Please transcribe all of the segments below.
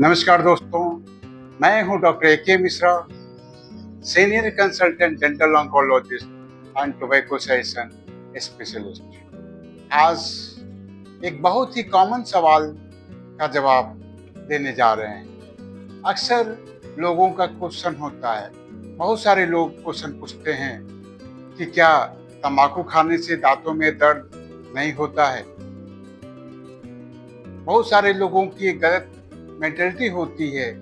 नमस्कार दोस्तों, मैं हूं doctor A K. Mishra, senior consultant dental oncologist and tobacco cessation specialist. आज एक बहुत ही कॉमन सवाल का जवाब देने जा रहे हैं। अक्सर लोगों का क्वेश्चन होता है, बहुत सारे लोग क्वेश्चन पूछते हैं कि क्या तंबाकू खाने से दांतों में दर्द नहीं होता है। बहुत सारे लोगों की गलत मेंटेलिटी होती है।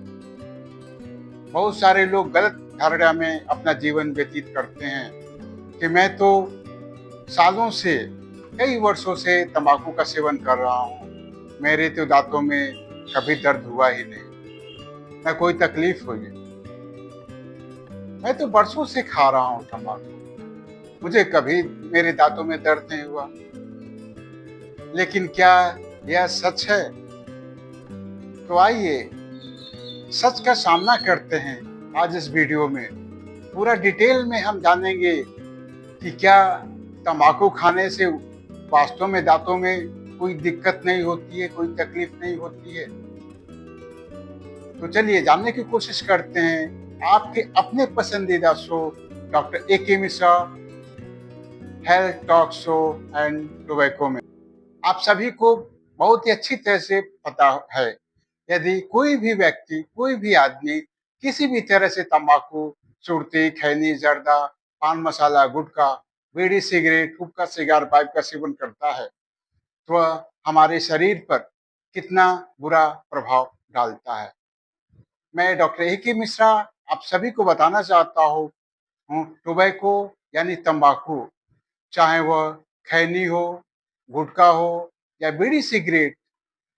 बहुत सारे लोग गलत धारणा में अपना जीवन व्यतीत करते हैं कि मैं तो सालों से, कई वर्षों से तंबाकू का सेवन कर रहा हूँ, मेरे तो दांतों में कभी दर्द हुआ ही नहीं, न कोई तकलीफ हुई। मैं तो बरसों से खा रहा हूँ तंबाकू, मुझे कभी मेरे दांतों में दर्द नहीं हुआ। लेकिन क्या यह सच है? तो आइए सच का सामना करते हैं। आज इस वीडियो में पूरा डिटेल में हम जानेंगे कि क्या तंबाकू खाने से वास्तव में दांतों में कोई दिक्कत नहीं होती है, कोई तकलीफ नहीं होती है। तो चलिए जानने की कोशिश करते हैं आपके अपने पसंदीदा show doctor A K. Mishra health talk show and tobacco में। आप सभी को बहुत ही अच्छी तरह से पता है, यदि कोई भी व्यक्ति, कोई भी आदमी किसी भी तरह से तंबाकू, सुर्ती, खैनी, जर्दा, पान मसाला, गुटखा, बीड़ी, सिगरेट, हुक्का, सिगार, पाइप का सेवन करता है तो वह हमारे शरीर पर कितना बुरा प्रभाव डालता है। मैं डॉक्टर ए.के. मिश्रा आप सभी को बताना चाहता हूँ, टोबैको यानी तंबाकू, चाहे वह खैनी हो, गुटखा हो या बीड़ी सिगरेट,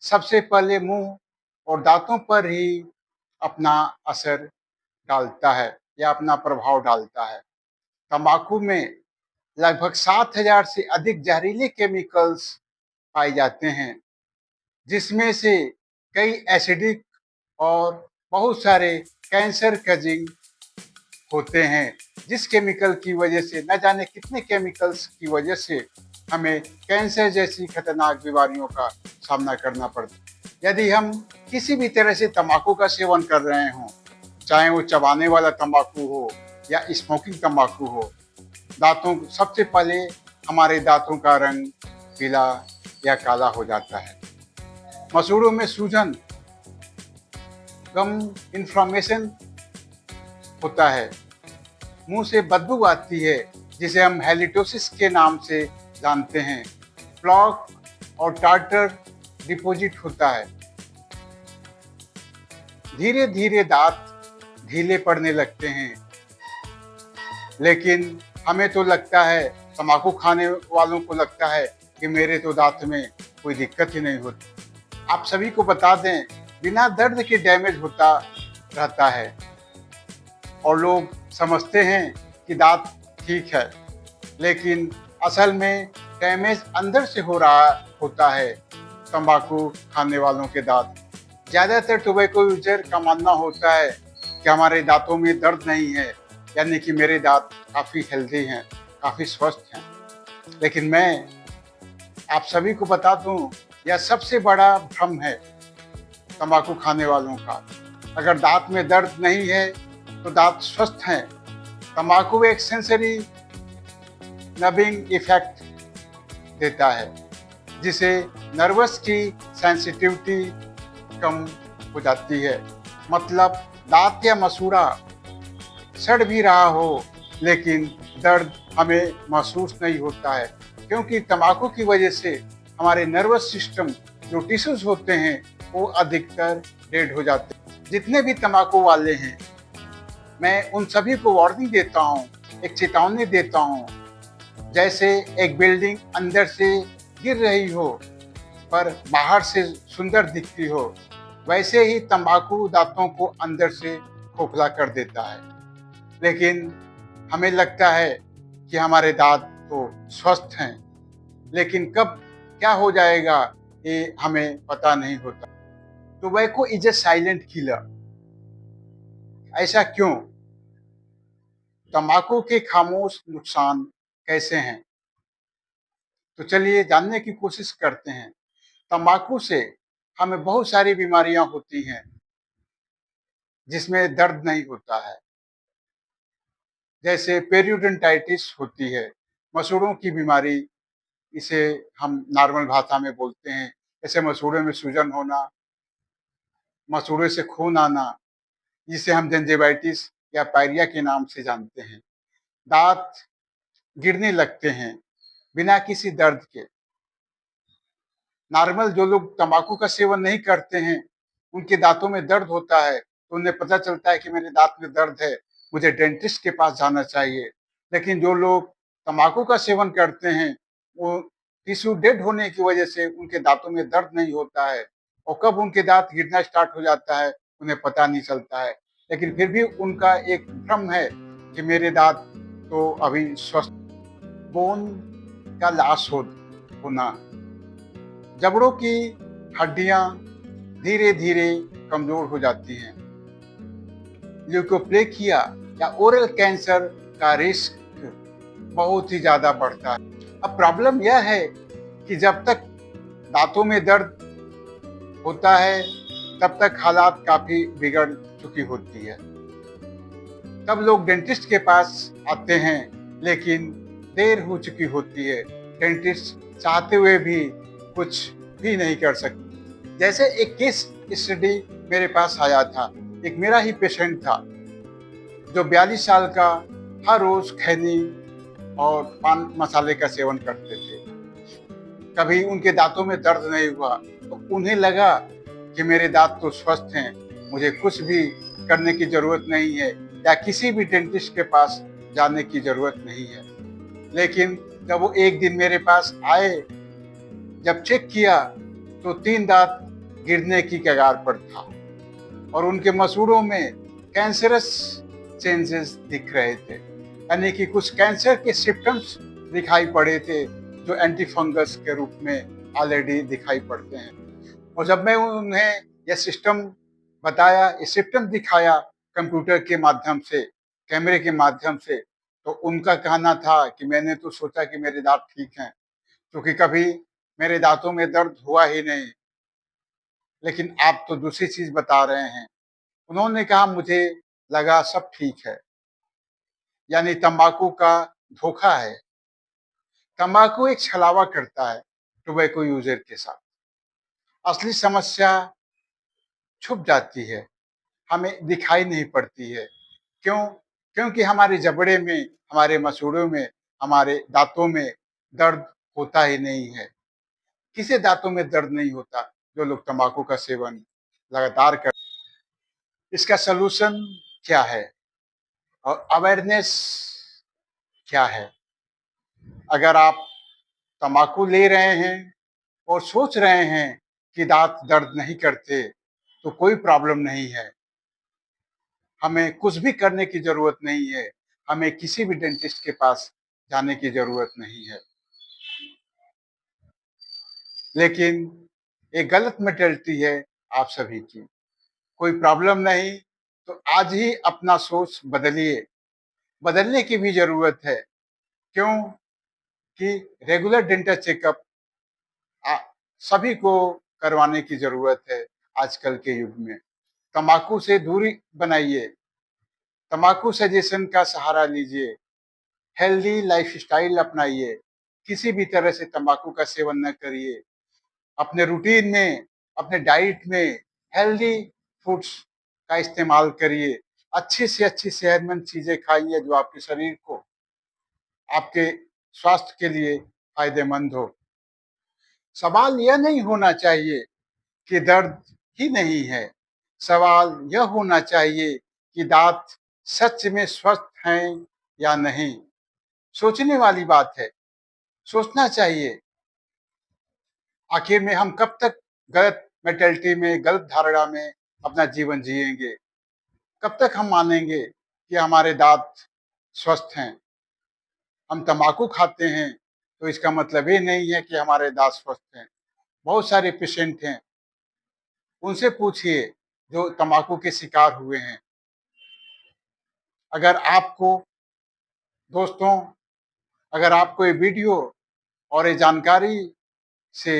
सबसे पहले मुंह और दांतों पर ही अपना असर डालता है या अपना प्रभाव डालता है। तंबाकू में लगभग 7,000 से अधिक जहरीले केमिकल्स पाए जाते हैं, जिसमें से कई एसिडिक और बहुत सारे कैंसर कजिंग होते हैं। जिस केमिकल की वजह से, न जाने कितने केमिकल्स की वजह से हमें कैंसर जैसी खतरनाक बीमारियों का सामना करना पड़ता है। यदि हम किसी भी तरह से तंबाकू का सेवन कर रहे हों, चाहे वो चबाने वाला तंबाकू हो या स्मोकिंग तंबाकू हो, दांतों सबसे पहले हमारे दांतों का रंग पीला या काला हो जाता है। मसूड़ों में सूजन, गम, इन्फ्लामेशन होता है। मुंह से बदबू आती है, जिसे हम हैलिटोसिस के नाम से जानते हैं। प्लॉक और टार्टर डिपॉजिट होता है। धीरे धीरे दांत ढीले पड़ने लगते हैं। लेकिन हमें तो लगता है, तंबाकू खाने वालों को लगता है कि मेरे तो दांत में कोई दिक्कत ही नहीं होती। आप सभी को बता दें, बिना दर्द के डैमेज होता रहता है और लोग समझते हैं कि दांत ठीक है, लेकिन असल में डैमेज अंदर से हो रहा होता है तंबाकू खाने वालों के दांत। ज़्यादातर टोबैको यूजर का मानना होता है कि हमारे दांतों में दर्द नहीं है, यानी कि मेरे दांत काफ़ी हेल्दी हैं, काफ़ी स्वस्थ हैं। लेकिन मैं आप सभी को बता दूं, यह सबसे बड़ा भ्रम है तंबाकू खाने वालों का। अगर दांत में दर्द नहीं है तो दांत स्वस्थ हैं। तंबाकू एक सेंसरी नबिंग इफेक्ट देता है, जिसे नर्वस की सेंसिटिविटी कम हो जाती है। मतलब दांत या मसूड़ा सड़ भी रहा हो, लेकिन दर्द हमें महसूस नहीं होता है, क्योंकि तंबाकू की वजह से हमारे नर्वस सिस्टम जो टिश्यूज होते हैं वो अधिकतर डेड हो जाते हैं। जितने भी तंबाकू वाले हैं, मैं उन सभी को वार्निंग देता हूँ, एक चेतावनी देता हूँ। जैसे एक बिल्डिंग अंदर से गिर रही हो पर बाहर से सुंदर दिखती हो, वैसे ही तंबाकू दांतों को अंदर से खोखला कर देता है। लेकिन हमें लगता है कि हमारे दांत तो स्वस्थ हैं, लेकिन कब क्या हो जाएगा ये हमें पता नहीं होता। Tobacco is a silent killer. ऐसा क्यों? तंबाकू के खामोश नुकसान कैसे हैं? तो चलिए जानने की कोशिश करते हैं। तंबाकू से हमें बहुत सारी बीमारियां होती हैं, जिसमें दर्द नहीं होता है, जैसे पेरियोडोंटाइटिस होती है, मसूड़ों की बीमारी, इसे हम नॉर्मल भाषा में बोलते हैं। जैसे मसूड़ों में सूजन होना, मसूड़ों से खून आना, जिसे हम जिंजिविटिस या पायरिया के नाम से जानते हैं। दांत गिरने लगते हैं बिना किसी दर्द के। नॉर्मल जो लोग तंबाकू का सेवन नहीं करते हैं, उनके दांतों में दर्द होता है तो उन्हें पता चलता है कि मेरे दांत में दर्द है, मुझे डेंटिस्ट के पास जाना चाहिए। लेकिन जो लोग तंबाकू का सेवन करते हैं, वो टिश्यू डेड होने की वजह से उनके दांतों में दर्द नहीं होता है, और कब उनके दांत गिरना स्टार्ट हो जाता है उन्हें पता नहीं चलता है। लेकिन फिर भी उनका एक भ्रम है कि मेरे दांत तो अभी स्वस्थ। बोन का लॉस होना, जबड़ों की हड्डियां धीरे धीरे कमजोर हो जाती हैं। ल्यूकोप्लेकिया या ओरल कैंसर का रिस्क बहुत ही ज्यादा बढ़ता है। अब प्रॉब्लम यह है कि जब तक दांतों में दर्द होता है, तब तक हालात काफी बिगड़ चुकी होती है। तब लोग डेंटिस्ट के पास आते हैं, लेकिन देर हो चुकी होती है। डेंटिस्ट चाहते हुए भी कुछ भी नहीं कर सकते। जैसे एक केस स्टडी मेरे पास आया था, एक मेरा ही पेशेंट था जो 42 साल का, हर रोज खैनी और पान मसाले का सेवन करते थे। कभी उनके दांतों में दर्द नहीं हुआ, तो उन्हें लगा कि मेरे दांत तो स्वस्थ हैं, मुझे कुछ भी करने की जरूरत नहीं है या किसी भी डेंटिस्ट के पास जाने की जरूरत नहीं है। लेकिन जब वो एक दिन मेरे पास आए, जब चेक किया तो 3 दांत गिरने की कगार पर था और उनके मसूड़ों में कैंसरस चेंजेस दिख रहे थे, यानी कि कुछ कैंसर के सिम्टम्स दिखाई पड़े थे जो एंटी फंगस के रूप में ऑलरेडी दिखाई पड़ते हैं। और जब मैं उन्हें यह सिस्टम बताया, ये सिम्टम दिखाया कंप्यूटर के माध्यम से, कैमरे के माध्यम से, तो उनका कहना था कि मैंने तो सोचा कि मेरे दांत ठीक हैं, क्योंकि कभी मेरे दांतों में दर्द हुआ ही नहीं, लेकिन आप तो दूसरी चीज बता रहे हैं। उन्होंने कहा मुझे लगा सब ठीक है, यानी तंबाकू का धोखा है। तंबाकू एक छलावा करता है टोबैको यूजर के साथ। असली समस्या छुप जाती है, हमें दिखाई नहीं पड़ती है। क्यों? क्योंकि हमारे जबड़े में, हमारे मसूड़ों में, हमारे दांतों में दर्द होता ही नहीं है। किसी दांतों में दर्द नहीं होता जो लोग तंबाकू का सेवन लगातार कर। इसका सलूशन क्या है और अवेयरनेस क्या है? अगर आप तंबाकू ले रहे हैं और सोच रहे हैं कि दांत दर्द नहीं करते, तो कोई प्रॉब्लम नहीं है। हमें कुछ भी करने की जरूरत नहीं है, हमें किसी भी डेंटिस्ट के पास जाने की जरूरत नहीं है। लेकिन एक गलत मेंटालिटी है आप सभी की। कोई प्रॉब्लम नहीं तो आज ही अपना सोच बदलिए। बदलने की भी जरूरत है। क्यों? कि रेगुलर डेंटल चेकअप सभी को करवाने की जरूरत है आजकल के युग में। तंबाकू से दूरी बनाइए, तंबाकू सजेशन का सहारा लीजिए, हेल्दी लाइफस्टाइल अपनाइए, किसी भी तरह से तंबाकू का सेवन न करिए। अपने रूटीन में, अपने डाइट में हेल्दी फूड्स का इस्तेमाल करिए। अच्छी से अच्छी सेहतमंद चीजें खाइए जो आपके शरीर को, आपके स्वास्थ्य के लिए फायदेमंद हो। सवाल यह नहीं होना चाहिए कि दर्द ही नहीं है, सवाल यह होना चाहिए कि दांत सच में स्वस्थ हैं या नहीं। सोचने वाली बात है, सोचना चाहिए। आखिर में हम कब तक गलत मेंटालिटी में, गलत धारणा में अपना जीवन जिएंगे? कब तक हम मानेंगे कि हमारे दांत स्वस्थ हैं? हम तंबाकू खाते हैं तो इसका मतलब ये नहीं है कि हमारे दांत स्वस्थ हैं। बहुत सारे पेशेंट हैं, उनसे पूछिए जो तंबाकू के शिकार हुए हैं। अगर आपको, दोस्तों, अगर आपको ये वीडियो और ये जानकारी से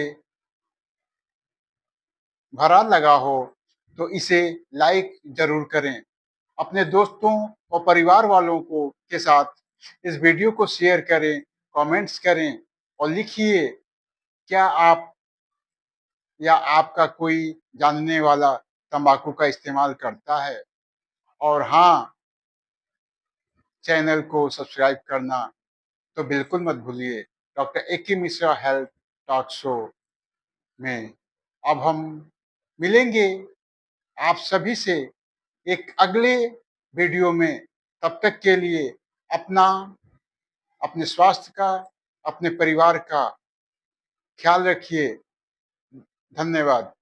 भरा लगा हो, तो इसे लाइक जरूर करें। अपने दोस्तों और परिवार वालों को के साथ इस वीडियो को शेयर करें, कमेंट्स करें और लिखिए क्या आप या आपका कोई जानने वाला तंबाकू का इस्तेमाल करता है। और हाँ, चैनल को सब्सक्राइब करना तो बिल्कुल मत भूलिए। Doctor A K. Mishra health talk show में अब हम मिलेंगे आप सभी से एक अगले वीडियो में। तब तक के लिए अपना, अपने स्वास्थ्य का, अपने परिवार का ख्याल रखिए। धन्यवाद।